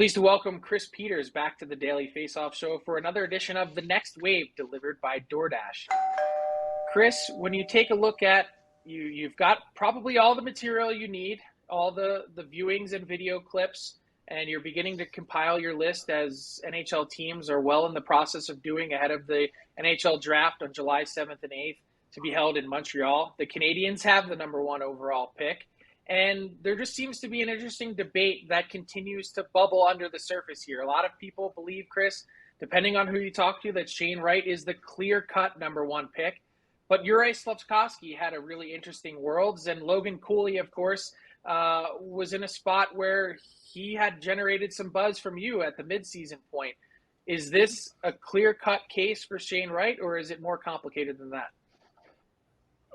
Pleased to welcome Chris Peters back to the Daily Faceoff Show for another edition of The Next Wave, delivered by DoorDash. Chris, when you take a look at, you've got probably all the material you need, all the viewings and video clips, and you're beginning to compile your list as NHL teams are well in the process of doing ahead of the NHL Draft on July 7th and 8th to be held in Montreal. The Canadiens have the number one overall pick. And there just seems to be an interesting debate that continues to bubble under the surface here. A lot of people believe, Chris, depending on who you talk to, that Shane Wright is the clear-cut number one pick. But Juraj Slafkovsky had a really interesting Worlds, and Logan Cooley, of course, was in a spot where he had generated some buzz from you at the midseason point. Is this a clear-cut case for Shane Wright, or is it more complicated than that?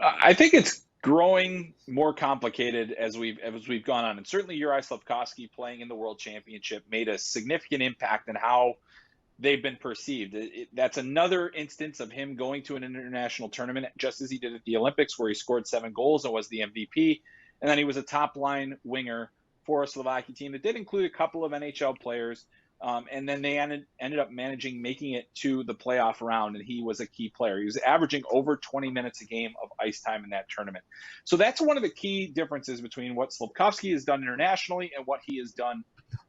I think it's growing more complicated as we've gone on, and certainly Juraj Slafkovsky playing in the World Championship made a significant impact in how they've been perceived. That's another instance of him going to an international tournament, just as he did at the Olympics, where he scored 7 goals and was the MVP, and then he was a top-line winger for a Slovakia team that did include a couple of NHL players. And then they ended up making it to the playoff round, and he was a key player. He was averaging over 20 minutes a game of ice time in that tournament. So that's one of the key differences between what Slafkovsky has done internationally and what he has done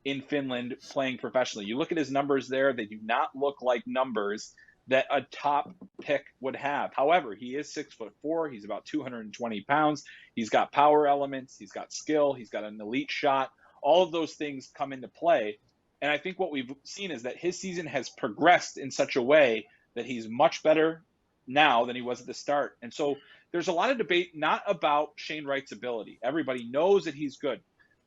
in Finland playing professionally. You look at his numbers there, they do not look like numbers that a top pick would have. However, he is 6'4", he's about 220 pounds, he's got power elements, he's got skill, he's got an elite shot. All of those things come into play. And I think what we've seen is that his season has progressed in such a way that he's much better now than he was at the start. And so there's a lot of debate not about Shane Wright's ability. Everybody knows that he's good.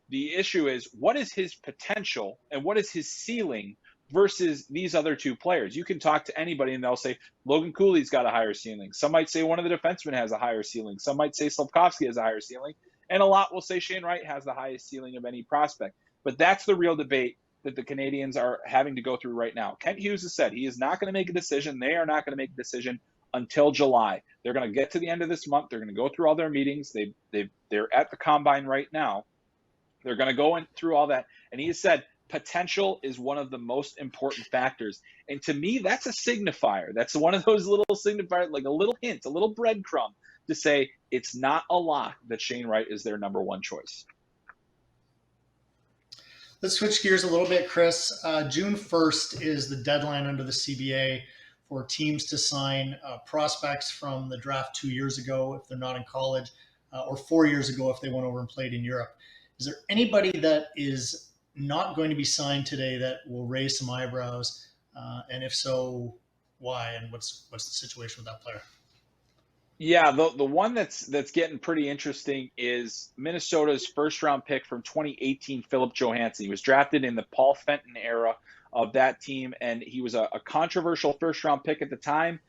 The issue is, what is his potential and what is his ceiling versus these other two players? You can talk to anybody and they'll say Logan Cooley's got a higher ceiling. Some might say one of the defensemen has a higher ceiling. Some might say Slafkovsky has a higher ceiling. And a lot will say Shane Wright has the highest ceiling of any prospect. But that's the real debate that the Canadiens are having to go through right now. Kent Hughes has said he is not going to make a decision. They are not going to make a decision until July. They're going to get to the end of this month. They're going to go through all their meetings. They're at the combine right now. They're going to go through all that. And he has said potential is one of the most important factors. And to me, that's a signifier. That's one of those little signifiers, like a little hint, a little breadcrumb to say it's not a lock that Shane Wright is their number one choice. Let's switch gears a little bit, Chris. June 1st is the deadline under the CBA for teams to sign prospects from the draft 2 years ago if they're not in college, or 4 years ago if they went over and played in Europe. Is there anybody that is not going to be signed today that will raise some eyebrows? And if so, why? And what's the situation with that player? Yeah, the one that's getting pretty interesting is Minnesota's first-round pick from 2018, Philip Johansson. He was drafted in the Paul Fenton era of that team, and he was a controversial first-round pick at the time.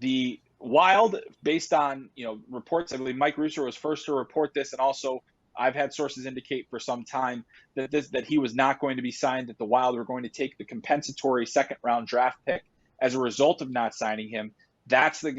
The Wild, based on reports, I believe Mike Russo was first to report this, and also I've had sources indicate for some time that he was not going to be signed, that the Wild were going to take the compensatory second-round draft pick as a result of not signing him. That's the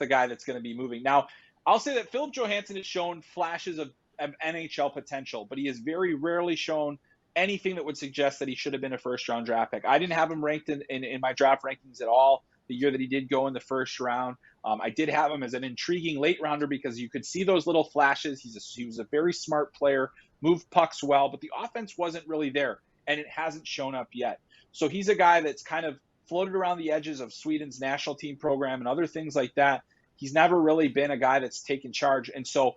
guy that's going to be moving. Now, I'll say that Philip Johansson has shown flashes of NHL potential, but he has very rarely shown anything that would suggest that he should have been a first-round draft pick. I didn't have him ranked in my draft rankings at all the year that he did go in the first round. I did have him as an intriguing late rounder because you could see those little flashes. He was a very smart player, moved pucks well, but the offense wasn't really there, and it hasn't shown up yet. So he's a guy that's kind of floated around the edges of Sweden's national team program and other things like that. He's never really been a guy that's taken charge. And so,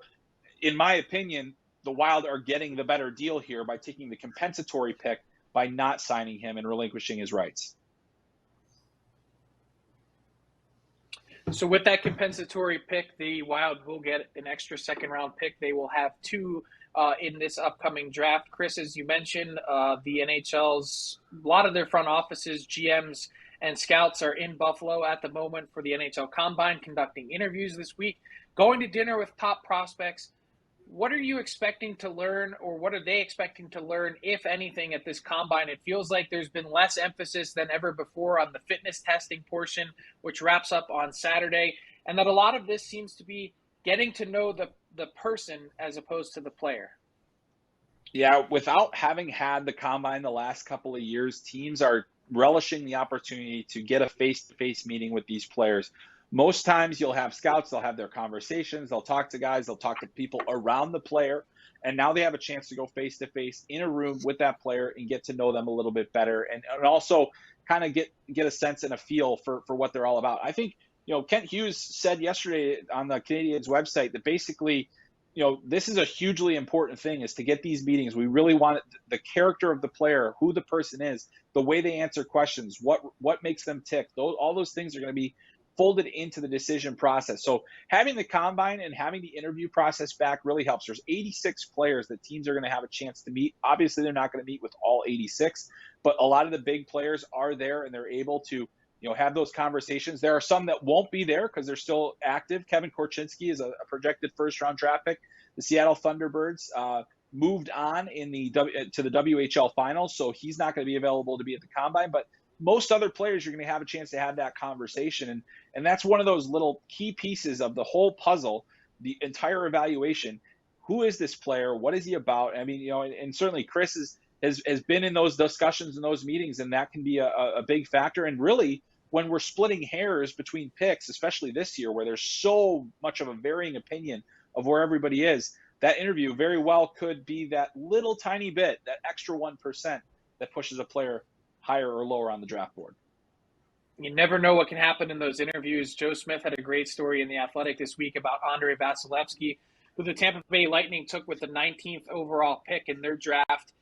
in my opinion, the Wild are getting the better deal here by taking the compensatory pick by not signing him and relinquishing his rights. So with that compensatory pick, the Wild will get an extra second-round pick. They will have 2 in this upcoming draft. Chris, as you mentioned, the NHL's, a lot of their front offices, GMs, and scouts are in Buffalo at the moment for the NHL Combine, conducting interviews this week, going to dinner with top prospects. What are you expecting to learn, or what are they expecting to learn, if anything, at this Combine? It feels like there's been less emphasis than ever before on the fitness testing portion, which wraps up on Saturday, and that a lot of this seems to be getting to know the person as opposed to the player. Yeah, without having had the combine the last couple of years, teams are relishing the opportunity to get a face-to-face meeting with these players. Most times you'll have scouts, they'll have their conversations, they'll talk to guys, they'll talk to people around the player, and now they have a chance to go face-to-face in a room with that player and get to know them a little bit better, and also kind of get a sense and a feel for what they're all about. I think, Kent Hughes said yesterday on the Canadiens website that basically, this is a hugely important thing, is to get these meetings. We really want the character of the player, who the person is, the way they answer questions, what makes them tick. All those things are going to be folded into the decision process. So having the combine and having the interview process back really helps. There's 86 players that teams are going to have a chance to meet. Obviously, they're not going to meet with all 86, but a lot of the big players are there and they're able to have those conversations. There are some that won't be there because they're still active. Kevin Korchinski is a projected first-round draft pick. The Seattle Thunderbirds moved on to the WHL finals, so he's not going to be available to be at the combine. But most other players, you're going to have a chance to have that conversation, and that's one of those little key pieces of the whole puzzle, the entire evaluation. Who is this player? What is he about? I mean, and certainly Chris has been in those discussions and those meetings, and that can be a big factor. And really, when we're splitting hairs between picks, especially this year where there's so much of a varying opinion of where everybody is, that interview very well could be that little tiny bit, that extra 1% that pushes a player higher or lower on the draft board. You never know what can happen in those interviews. Joe Smith had a great story in The Athletic this week about Andrei Vasilevsky, who the Tampa Bay Lightning took with the 19th overall pick in their draft.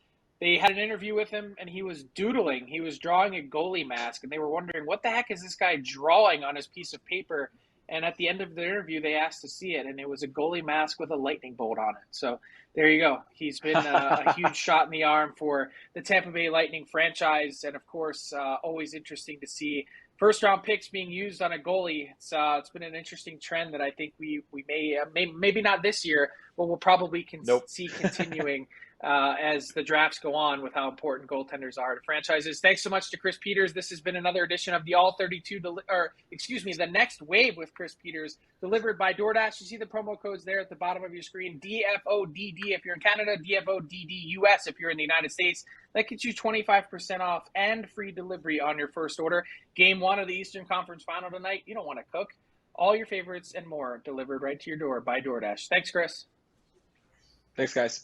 They had an interview with him, and he was doodling. He was drawing a goalie mask, and they were wondering, what the heck is this guy drawing on his piece of paper? And at the end of the interview, they asked to see it, and it was a goalie mask with a lightning bolt on it. So there you go. He's been a huge shot in the arm for the Tampa Bay Lightning franchise, and, of course, always interesting to see first-round picks being used on a goalie. It's been an interesting trend that I think we may maybe not this year, but we'll probably see continuing as the drafts go on with how important goaltenders are to franchises. Thanks so much to Chris Peters. This has been another edition of the the Next Wave with Chris Peters, delivered by DoorDash. You see the promo codes there at the bottom of your screen. DFODD if you're in Canada, DFODD US if you're in the United States. That gets you 25% off and free delivery on your first order. Game 1 of the Eastern Conference Final tonight. You don't want to cook. All your favorites and more delivered right to your door by DoorDash. Thanks, Chris. Thanks, guys.